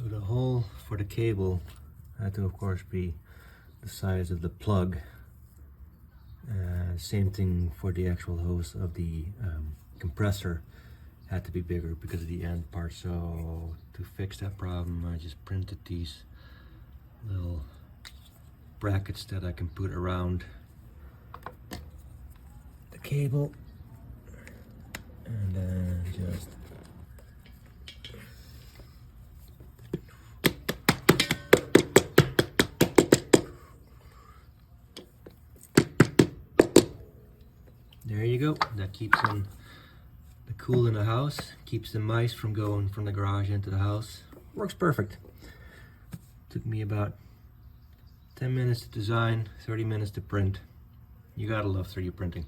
the hole for the cable had to of course be the size of the plug. Same thing for the actual hose of the compressor, had to be bigger because of the end part. So to fix that problem, I just printed these little brackets that I can put around the cable, and then just there you go. That keeps in the cool in the house, keeps the mice from going from the garage into the house. Works perfect. Took me about 10 minutes to design, 30 minutes to print. You gotta love 3D printing.